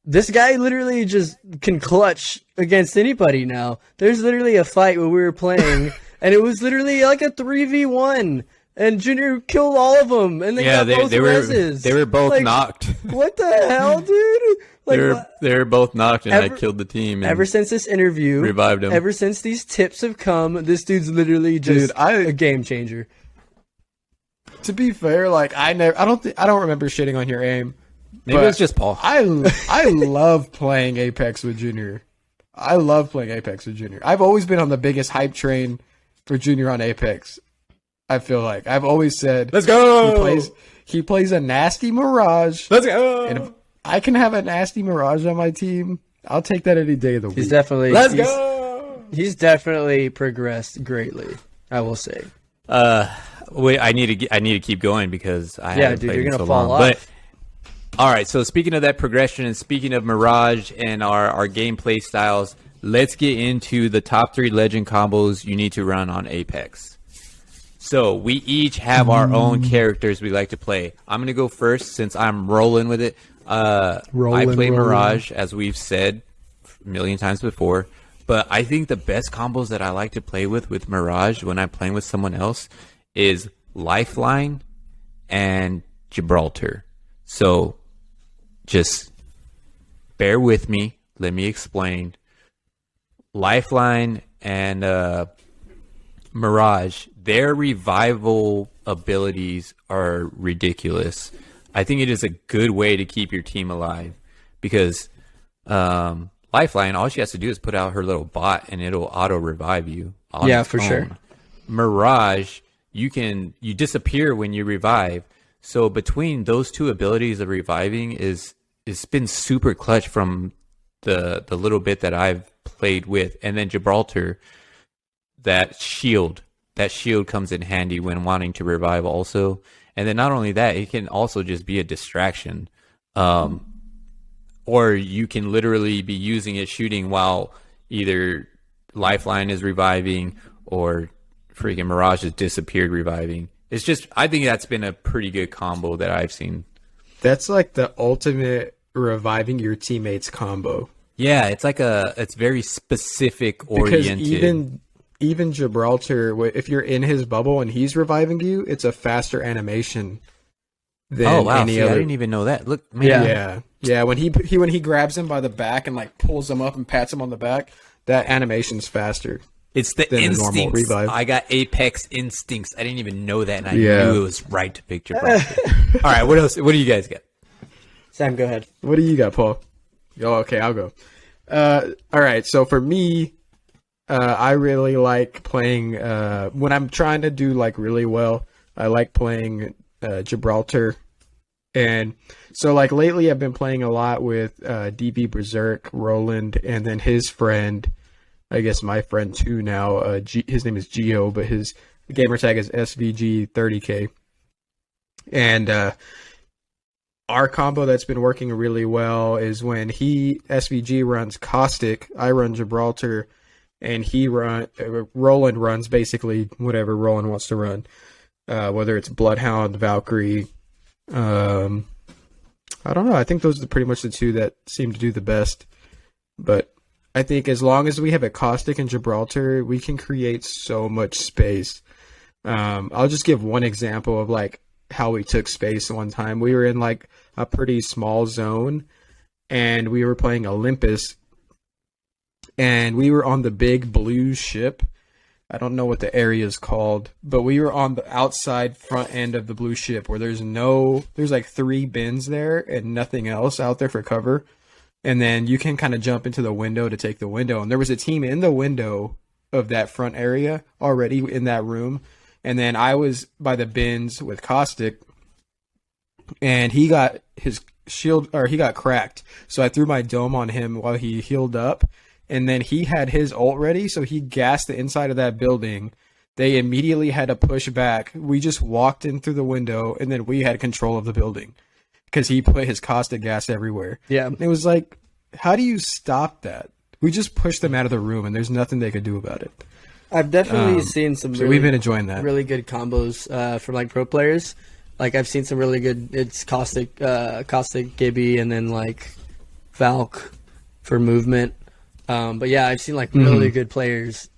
this guy literally just can clutch against anybody now. There's literally a fight where we were playing, and it was literally like a 3v1, and Junior killed all of them, and they Yeah, got both they reses. were both Like, knocked. What the hell, dude? Like, They were both knocked, and I Ever- killed the team. And ever since this interview, revived him. Ever since these tips have come, this dude's literally just Dude, a game changer. To be fair, like I don't remember shitting on your aim. Maybe but it's just Paul. I love playing Apex with Junior. I love playing Apex with Junior. I've always been on the biggest hype train for Junior on Apex. I feel like I've always said, Let's go. He plays a nasty Mirage, Let's go. and if I can have a nasty Mirage on my team, I'll take that any day of the week. He's definitely Let's go. He's definitely progressed greatly. I will say. Wait, I need to keep going because I haven't dude, played you're in gonna so fall long. off. But all right, so speaking of that progression and speaking of Mirage and our gameplay styles, let's get into the top 3 legend combos you need to run on Apex. So we each have our own characters we like to play. I'm gonna go first since I'm rolling with it. I play Mirage, as we've said a million times before, but I think the best combos that I like to play with Mirage when I'm playing with someone else is Lifeline and Gibraltar. So just bear with me. Let me explain. Lifeline and Mirage, their revival abilities are ridiculous. I think it is a good way to keep your team alive because Lifeline, all she has to do is put out her little bot and it'll auto revive you. On Yeah, its for sure. own. Mirage, you disappear when you revive. So between those two abilities of reviving is it's been super clutch from the little bit that I've played with. And then Gibraltar, that shield comes in handy when wanting to revive also. And then not only that, it can also just be a distraction. Or you can literally be using it shooting while either Lifeline is reviving or freaking Mirage has disappeared reviving. It's just, I think that's been a pretty good combo that I've seen. That's like the ultimate reviving your teammates combo. Yeah, it's very specific oriented. Because even Gibraltar, if you're in his bubble and he's reviving you, it's a faster animation than any other. I didn't even know that. Look, man. Yeah. When he grabs him by the back and like pulls him up and pats him on the back, that animation's faster. It's the than a normal instincts. revive. I got Apex instincts. I didn't even know that, and I knew it was right to pick Gibraltar. All right, what else? What do you guys got? Sam, go ahead. What do you got, Paul? Oh, okay, I'll go. All right, so for me, I really like playing when I'm trying to do like really well. I like playing Gibraltar, and so like lately I've been playing a lot with DB Berserk, Roland, and then his friend. I guess my friend too now. His name is Geo, but his gamer tag is SVG30K, and our combo that's been working really well is when SVG runs Caustic, I run Gibraltar, and Roland runs basically whatever Roland wants to run, whether it's Bloodhound, Valkyrie. I don't know. I think those are pretty much the two that seem to do the best. But I think as long as we have a Caustic and Gibraltar, we can create so much space. I'll just give one example of like how we took space one time. We were in like a pretty small zone and we were playing Olympus and we were on the big blue ship. I don't know what the area is called, but we were on the outside front end of the blue ship where there's like 3 bins there and nothing else out there for cover. And then you can kind of jump into the window to take the window. And there was a team in the window of that front area already in that room. And then I was by the bins with Caustic, and he got his shield, or he got cracked. So I threw my dome on him while he healed up, and then he had his ult ready, so he gassed the inside of that building. They immediately had to push back. We just walked in through the window, and then we had control of the building because he put his Caustic gas everywhere. Yeah. It was like, how do you stop that? We just pushed them out of the room, and there's nothing they could do about it. I've definitely seen some. So we've been enjoying that. Really good combos from like pro players. Like I've seen some really good. It's Caustic, Gibby, and then like Valk for movement. But yeah, I've seen like really good players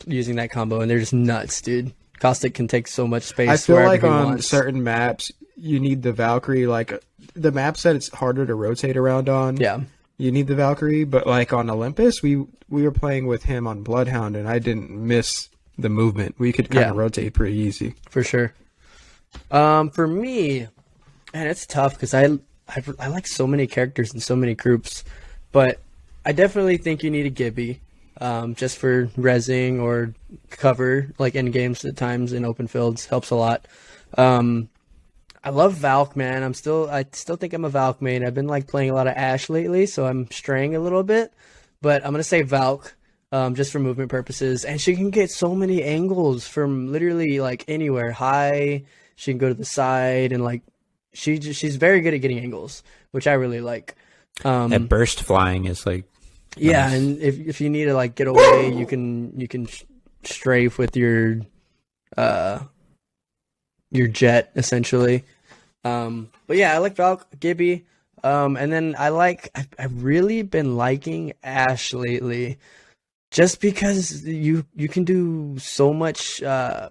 using that combo, and they're just nuts, dude. Caustic can take so much space. I feel like on wants. certain maps, you need the Valkyrie. Like the maps that it's harder to rotate around on. Yeah. You need the Valkyrie, but like on Olympus, we were playing with him on Bloodhound, and I didn't miss the movement. We could kind of rotate pretty easy. For sure. For me, and it's tough because I like so many characters and so many groups, but I definitely think you need a Gibby, just for rezzing or cover, like in games at times in open fields helps a lot. I love Valk, man. I still think I'm a Valk main. I've been like playing a lot of Ashe lately, so I'm straying a little bit. But I'm gonna say Valk, just for movement purposes. And she can get so many angles from literally like anywhere. High, she can go to the side, and like she's very good at getting angles, which I really like. That burst flying is like nice. And if you need to like get away, you can strafe with your jet essentially. But yeah, I like Valk, Gibby, and then I've really been liking Ashe lately, just because you can do so much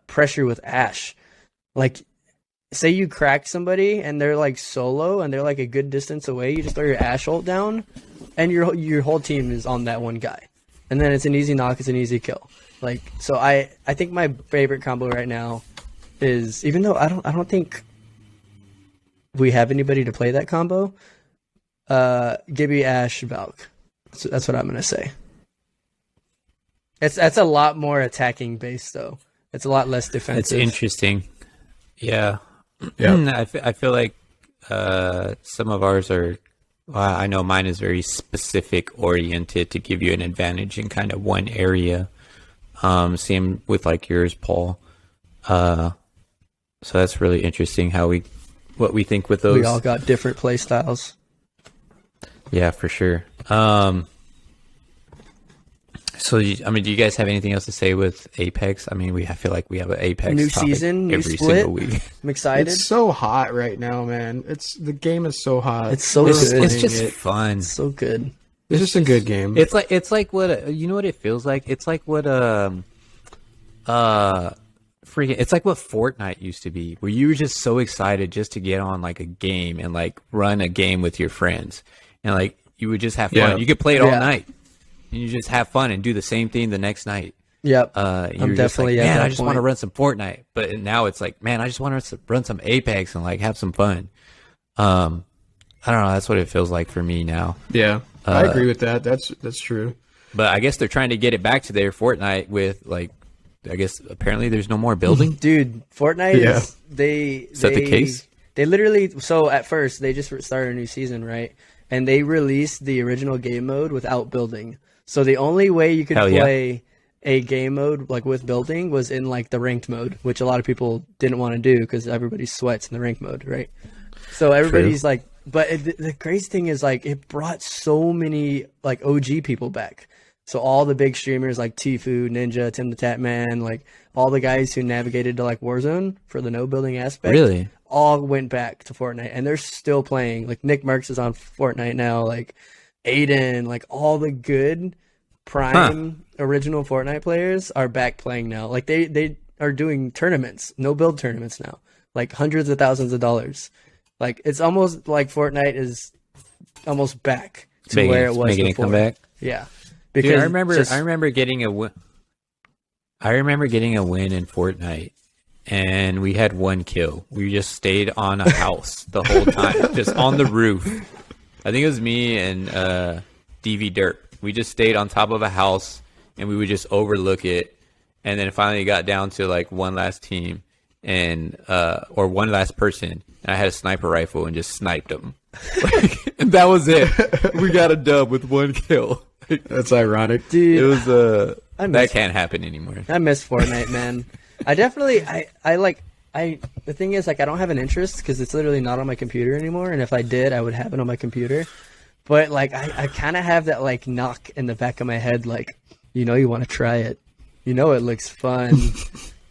pressure with Ashe. Like, say you crack somebody and they're like solo and they're like a good distance away, you just throw your Ashe ult down, and your whole team is on that one guy, and then it's an easy knock, it's an easy kill. Like, so I think my favorite combo right now is, even though I don't think we have anybody to play that combo, Gibby, Ashe, Valk. So that's what I'm gonna say. That's a lot more attacking based though. It's a lot less defensive. It's interesting. Yeah. Yeah. I feel like some of ours are I know mine is very specific oriented to give you an advantage in kind of one area. Same with like yours, Paul. So that's really interesting what we think with those. We all got different play styles. Yeah, for sure. So, do you guys have anything else to say with Apex? I mean, I feel like we have an Apex New topic season, new every split. single week. I'm excited. It's so hot right now, man. The game is so hot. It's so We're good. It's playing just it. fun. so good. It's just a good game. It's like what you know what it feels like. It's like what it's like what Fortnite used to be, where you were just so excited just to get on like a game and like run a game with your friends, and like you would just have fun. Yeah. You could play it all Yeah. night, and you just have fun and do the same thing the next night. Yep. You I'm were just definitely like, at man, that I just want to point. run some Fortnite, but now it's like, man, I just want to run some Apex and like have some fun. I don't know. That's what it feels like for me now. Yeah, I agree with that. That's true. But I guess they're trying to get it back to their Fortnite with like, I guess apparently there's no more building. Dude, Fortnite Yeah. Is that the case? They literally, so at first they just started a new season, right? And they released the original game mode without building. So the only way you could Hell yeah. play a game mode like with building was in like the ranked mode, which a lot of people didn't want to do because everybody sweats in the ranked mode, right? So everybody's like, but the crazy thing is like it brought so many like OG people back. So all the big streamers like Tfue, Ninja, Tim the Tap Man, like all the guys who navigated to like Warzone for the no building aspect, Really? all went back to Fortnite, and they're still playing. Like Nick Merckx is on Fortnite now, like Aiden, like all the good prime original Fortnite players are back playing now. Like they are doing tournaments, no build tournaments now, like hundreds of thousands of dollars. Like it's almost like Fortnite is almost back to where it was making before. a comeback. Yeah, Dude, because I remember getting a win. I remember getting a win in Fortnite, and we had one kill. We just stayed on a house the whole time, just on the roof. I think it was me and DV Derp. We just stayed on top of a house, and we would just overlook it. And then it finally got down to like one last team, and or one last person. And I had a sniper rifle and just sniped them. And that was it. We got a dub with one kill. That's ironic. dude, It was I that miss can't happen anymore. I miss Fortnite, man. I definitely, the thing is, like, I don't have an interest because it's literally not on my computer anymore. And if I did, I would have it on my computer. But, like, I kind of have that, like, knock in the back of my head, like, you want to try it. You know it looks fun.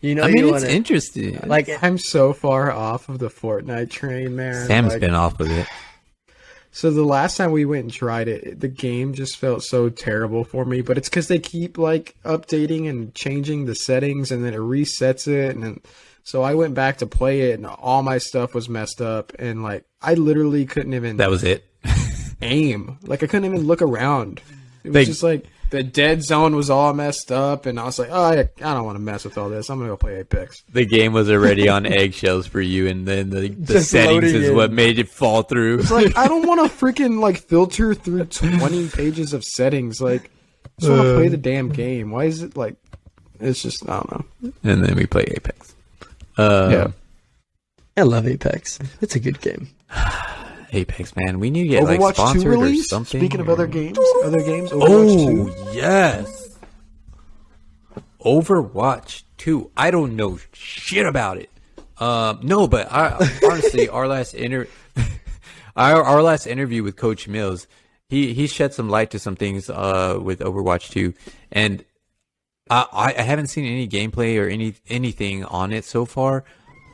You know I mean, you it's want to, interesting. like, I'm so far off of the Fortnite train, man. Sam's Like, been off of it. So the last time we went and tried it, the game just felt so terrible for me. But it's because they keep like updating and changing the settings, and then it resets it. And then, so I went back to play it, and all my stuff was messed up, and like I literally couldn't even That was it. aim. Like I couldn't even look around. It was They- just like the dead zone was all messed up, and I was like, oh, I don't want to mess with all this. I'm gonna go play Apex. The game was already on eggshells for you, and then the Just settings loading is in. what made it fall through. It's like I don't want to freaking like filter through 20 pages of settings. Like I just want to play the damn game. Why is it like? It's just I don't know. And then we play Apex. Yeah. I love Apex. It's a good game. Apex, man. We need to get like Overwatch 2 sponsored or release. something. Speaking of or- other games, Overwatch 2. Oh, yes. Overwatch 2. I don't know shit about it. No, but honestly, our last our last interview with Coach Mills, he shed some light to some things with Overwatch 2, and I haven't seen any gameplay or anything on it so far,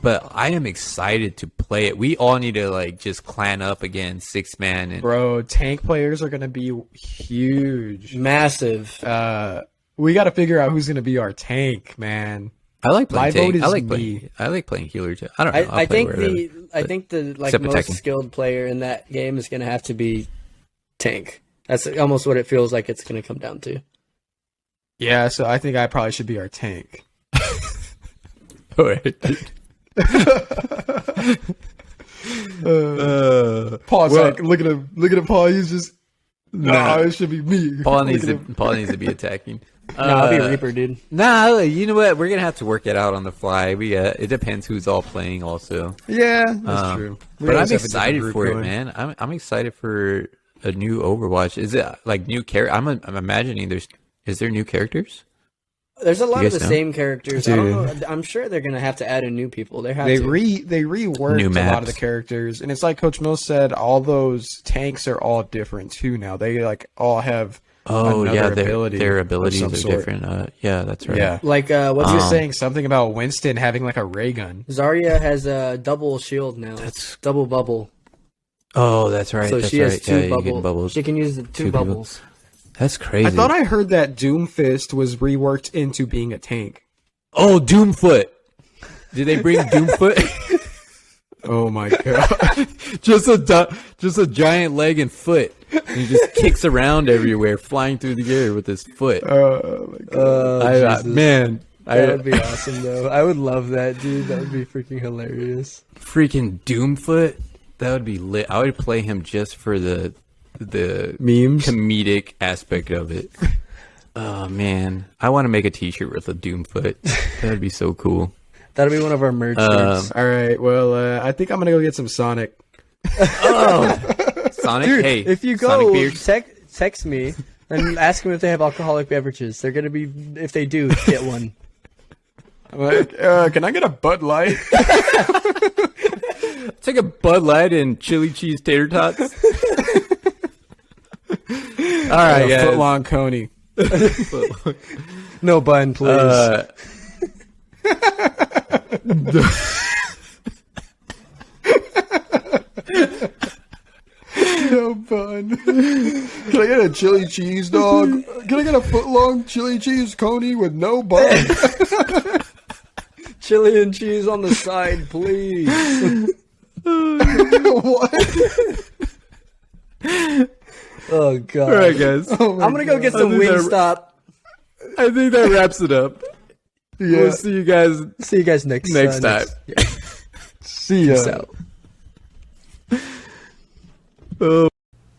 but I am excited to play it. We all need to like just clan up again, 6-man, and Bro, tank players are gonna be huge. Massive. We got to figure out who's gonna be our tank, man. I like My playing vote tank. is I like playing healer too. I don't know. I think I think the like Except most attacking. skilled player in that game is going to have to be tank. That's almost what it feels like it's going to come down to. Yeah, so I think I probably should be our tank. Paul's Well- like, look at him, Paul. He's just, Nah. it should be me. Paul Look needs at to him. Paul needs to be attacking. No, I'll be Reaper, dude. Nah, you know what? We're gonna have to work it out on the fly. It depends who's all playing, also. Yeah, that's true. We But always I'm have a different excited group for it, going. man. I'm excited for a new Overwatch. Is it like new character? I'm imagining is there new characters? There's a lot You of the guys know? same characters. I don't know. I'm sure they're gonna have to add in new people. They have They to. reworked New a lot of maps. the characters, and it's like Coach Mills said. All those tanks are all different too now. They like all have Oh yeah, another ability their of abilities some are sort. different. Yeah, that's right. Yeah, Like what's he was his saying something about Winston having like a ray gun. Zarya has a double shield now. That's- double bubble. Oh, that's right. So that's she has right. two yeah, you get bubbles. She can use the two people. bubbles. That's crazy. I thought I heard that Doomfist was reworked into being a tank. Oh, Doomfoot. Did they bring Doomfoot? Oh my god! just a giant leg and foot. And he just kicks around everywhere, flying through the air with his foot. Oh my god! Man, That would be awesome, though. I would love that, dude. That would be freaking hilarious. freaking Doomfoot. That would be lit. I would play him just for the Memes. comedic aspect of it. Oh man, I want to make a T-shirt with a Doomfoot. That would be so cool. That'll be one of our merch shirts. All right. Well, I think I'm gonna go get some Sonic. Sonic, Dude, hey, if you Sonic go beers. text me and ask them if they have alcoholic beverages, they're gonna be. If they do, get one. I'm like, can I get a Bud Light? Take a Bud Light and chili cheese tater tots. All right, guys. Foot long Coney. No bun, please. No bun. Can I get a chili cheese dog? Can I get a foot long chili cheese Coney with no bun? Chili and cheese on the side, please. What? Oh god. All right, guys. I'm gonna go get some I think Wingstop. I think that wraps it up. Yeah. We'll see you guys See you guys next time. See ya. Peace out.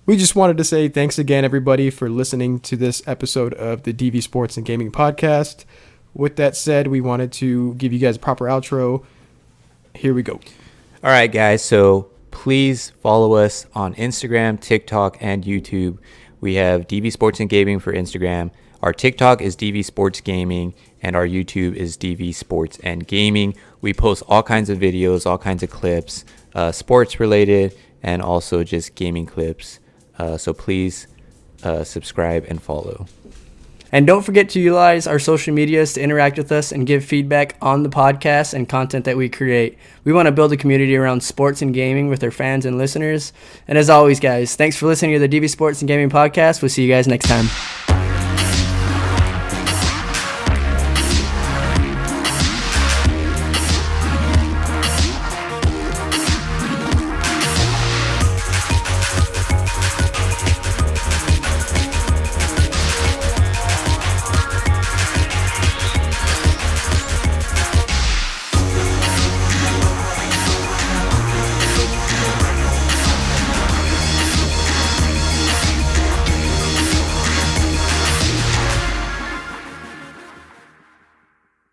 We just wanted to say thanks again, everybody, for listening to this episode of the DV Sports and Gaming Podcast. With that said, we wanted to give you guys a proper outro. Here we go. All right, guys. So please follow us on Instagram, TikTok, and YouTube. We have DV Sports and Gaming for Instagram. Our TikTok is DV Sports Gaming, and our YouTube is DV Sports and Gaming. We post all kinds of videos, all kinds of clips, sports related, and also just gaming clips. So please subscribe and follow. And don't forget to utilize our social medias to interact with us and give feedback on the podcast and content that we create. We want to build a community around sports and gaming with our fans and listeners. And as always, guys, thanks for listening to the DV Sports and Gaming Podcast. We'll see you guys next time.